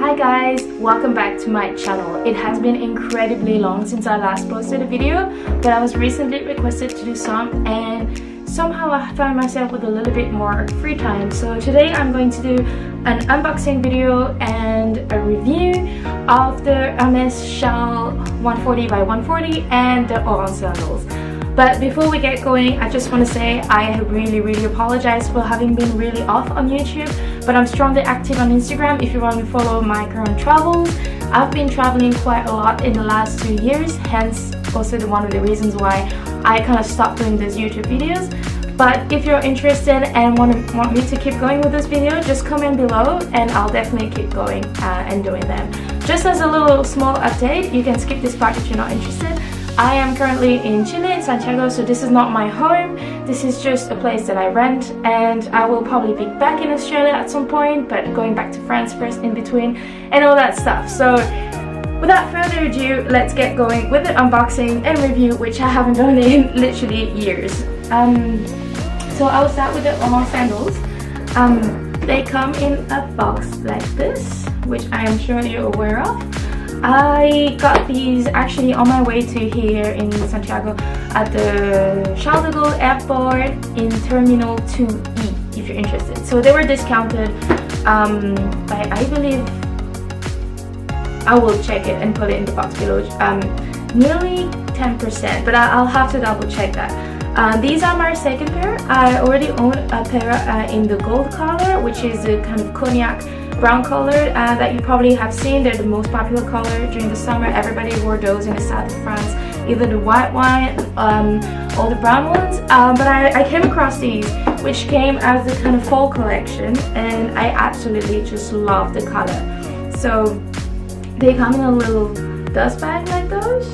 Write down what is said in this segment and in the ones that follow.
Hi guys, welcome back to my channel. It has been incredibly long since I last posted a video, but I was recently requested to do some and somehow I find myself with a little bit more free time. So today I'm going to do an unboxing video and a review of the HERMES Shawl 140 by 140 and the Oran Sandals. But before we get going, I just want to say I really apologize for having been really off on YouTube, but I'm strongly active on Instagram if you want to follow my current travels. I've been traveling quite a lot in the last 2 years, hence also one of the reasons why I kind of stopped doing those YouTube videos. But if you're interested and want me to keep going with this video, just comment below and I'll definitely keep going and doing them. Just as a little small update, you can skip this part if you're not interested. I am currently in Chile, in Santiago, so this is not my home. This is just a place that I rent, and I will probably be back in Australia at some point, but going back to France first in between and all that stuff. So without further ado, let's get going with the unboxing and review, which I haven't done in literally years. So I'll start with the Oran Sandals. They come in a box like this, which I am sure you're aware of. I got these actually on my way to here in Santiago at the Shawl Airport in Terminal 2E, if you're interested. So they were discounted by, I believe, I will check it and put it in the box below, nearly 10%, but I'll have to double check that. These are my second pair. I already own a pair in the gold color, which is a kind of cognac brown color that you probably have seen. They're the most popular color during the summer. Everybody wore those in the south of France, either the white wine or the brown ones. But I came across these, which came as the kind of fall collection, and I absolutely just love the color. So they come in a little dust bag like those,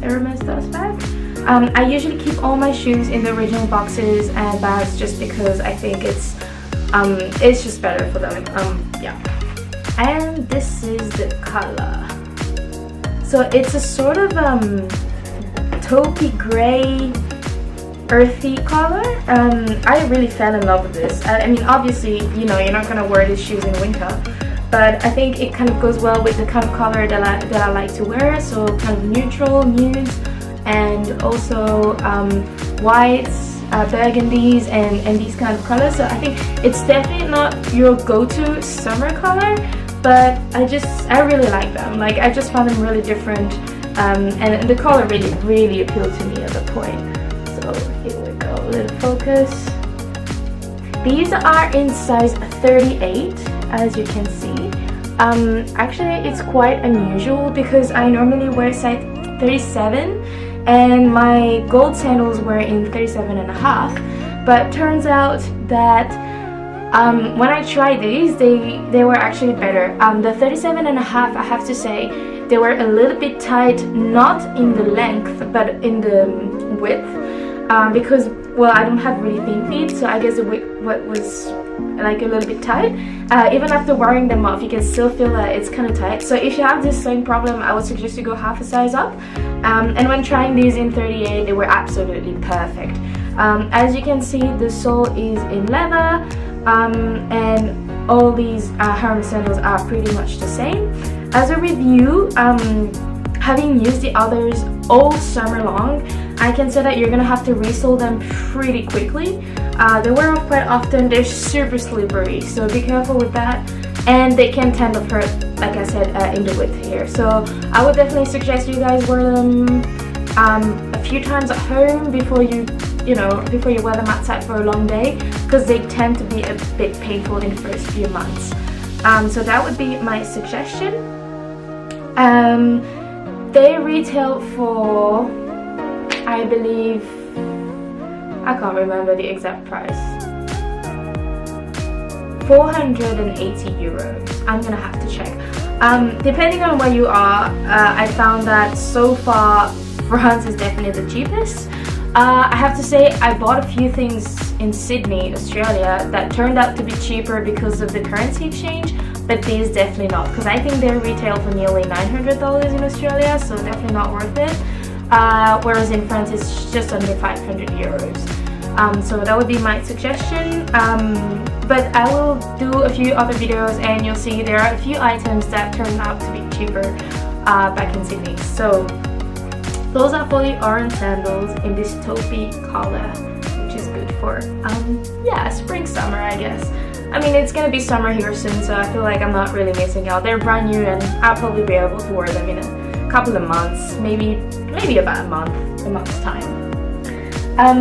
HERMES dust bag. I usually keep all my shoes in the original boxes and bags just because I think it's just better for them. Yeah. And this is the color. So it's a sort of taupey gray, earthy color. I really fell in love with this. I mean, obviously, you know, you're not gonna wear these shoes in winter, but I think it kind of goes well with the kind of color that I like to wear. So kind of neutral, nudes, and also whites, burgundies and these kind of colors. So I think it's definitely not your go-to summer color, but I really like them. Like, I just found them really different, and the color really appealed to me at the point. So here we go, a little focus. These are in size 38, as you can see. Actually it's quite unusual because I normally wear size 37 and my gold sandals were in 37.5, but turns out that when I tried these, they were actually better. The 37.5, I have to say, they were a little bit tight, not in the length but in the width, because, well, I don't have really thin feet, so I guess the width was like a little bit tight. Even after wearing them off, you can still feel that it's kind of tight. So if you have this same problem, I would suggest you go half a size up. And when trying these in 38, they were absolutely perfect. As you can see, the sole is in leather, and all these HERMES sandals are pretty much the same. As a review, having used the others all summer long, I can say that you're gonna have to resole them pretty quickly. They wear off quite often. They're super slippery, so be careful with that. And they can tend to hurt, like I said, in the width here. So I would definitely suggest you guys wear them a few times at home before you wear them outside for a long day, because they tend to be a bit painful in the first few months. So that would be my suggestion. They retail for, I believe, I can't remember the exact price, 480 euros. I'm gonna have to check. Depending on where you are, I found that so far France is definitely the cheapest. I have to say, I bought a few things in Sydney, Australia, that turned out to be cheaper because of the currency exchange, but these definitely not, because I think they retail for nearly $900 in Australia, so definitely not worth it. Whereas in France it's just under 500 euros. So that would be my suggestion. But I will do a few other videos and you'll see there are a few items that turned out to be cheaper back in Sydney. So those are for the Oran Sandals in this taupey color, which is good for yeah, spring summer, I guess. I mean, it's gonna be summer here soon, so I feel like I'm not really missing out. They're brand new and I'll probably be able to wear them in a couple of months, maybe about a month's time.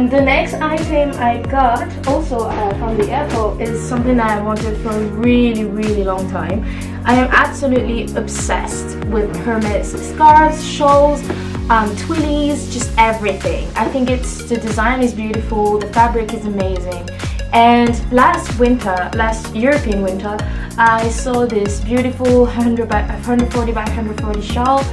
The next item I got also from the airport is something that I wanted for a really long time. I am absolutely obsessed with Hermes scarves, shawls, twillies, just everything. I think the design is beautiful, the fabric is amazing. And last European winter, I saw this beautiful 140 by 140 shawl.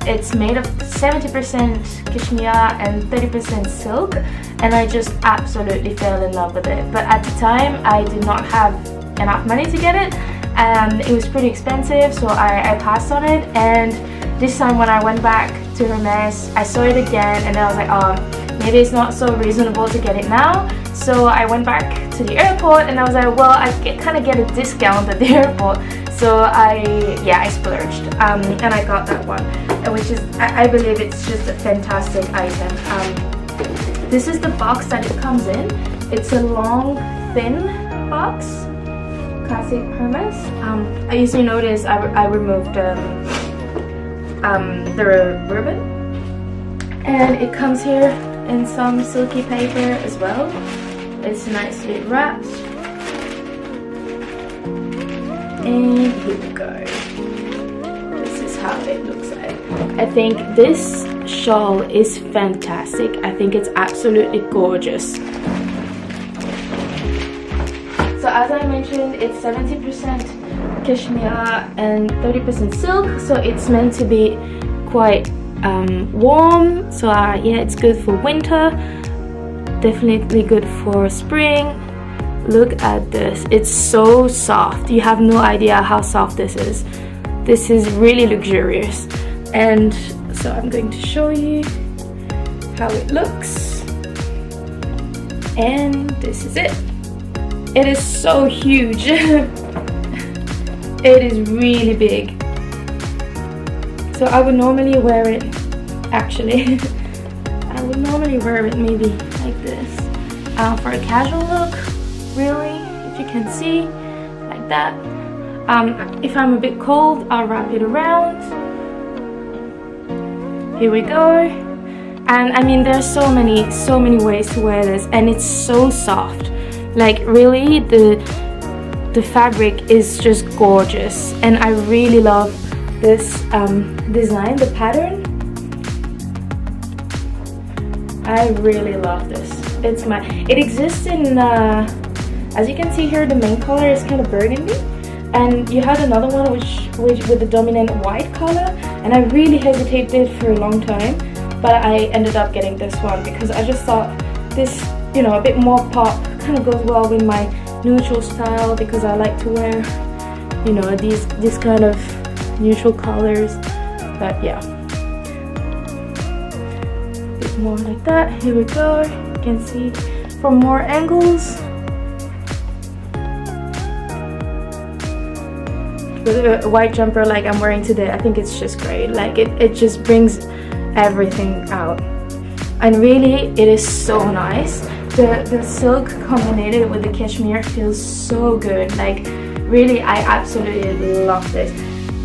It's made of 70% cashmere and 30% silk, and I just absolutely fell in love with it. But at the time I did not have enough money to get it, and it was pretty expensive, so I passed on it. And this time when I went back to Hermes, I saw it again and I was like, oh, maybe it's not so reasonable to get it now. So I went back to the airport and I was like, well, I kind of get a discount at the airport. So I splurged and I got that one, which is, I believe it's just a fantastic item. This is the box that it comes in. It's a long, thin box, classic Hermes. I usually notice I removed the ribbon, and it comes here in some silky paper as well. It's nicely wrapped. And here we go. This is how it looks like. I think this shawl is fantastic. I think it's absolutely gorgeous. So as I mentioned, it's 70% cashmere and 30% silk. So it's meant to be quite warm. So yeah, it's good for winter. Definitely good for spring. Look at this, it's so soft. You have no idea how soft this is. This is really luxurious. And so I'm going to show you how it looks. And this is it. It is so huge. It is really big. So I would normally wear it, actually. I would normally wear it maybe like this. For a casual look. Really, if you can see, like that. If I'm a bit cold, I'll wrap it around. Here we go. And I mean, there's so many ways to wear this, and it's so soft. Like really, the fabric is just gorgeous, and I really love this design, the pattern. I really love this. It exists in. As you can see here, the main color is kind of burgundy, and you had another one which with the dominant white color, and I really hesitated for a long time, but I ended up getting this one because I just thought this, you know, a bit more pop kind of goes well with my neutral style, because I like to wear, you know, these kind of neutral colors. But yeah, a bit more like that. Here we go. You can see from more angles. With a white jumper like I'm wearing today, I think it's just great. Like it just brings everything out, and really it is so nice. The silk combined with the cashmere feels so good. Like really, I absolutely love this,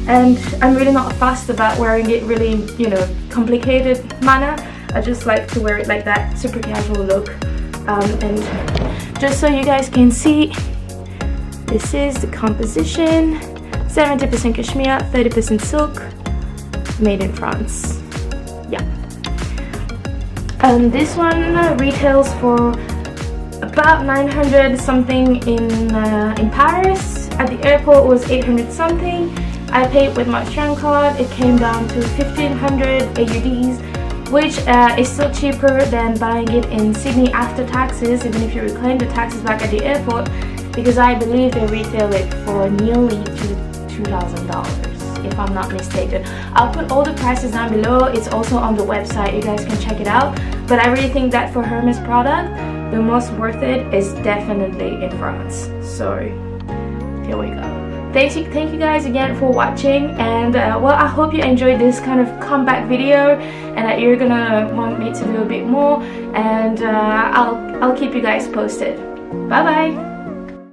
and I'm really not fussed about wearing it really, you know, complicated manner. I just like to wear it like that, super casual look. And just so you guys can see, this is the composition. 70% cashmere, 30% silk, made in France. Yeah. This one retails for about 900 something in Paris. At the airport it was 800 something. I paid with my Australian card. It came down to 1500 AUDs, which is still cheaper than buying it in Sydney after taxes, even if you reclaim the taxes back at the airport, because I believe they retail it for nearly $2,000. if I'm not mistaken. I'll put all the prices down below. It's also on the website, you guys can check it out. But I really think that for Hermes product, the most worth it is definitely in France. So here we go. Thank you guys again for watching, and well, I hope you enjoyed this kind of comeback video and that you're gonna want me to do a bit more, and I'll keep you guys posted. Bye bye.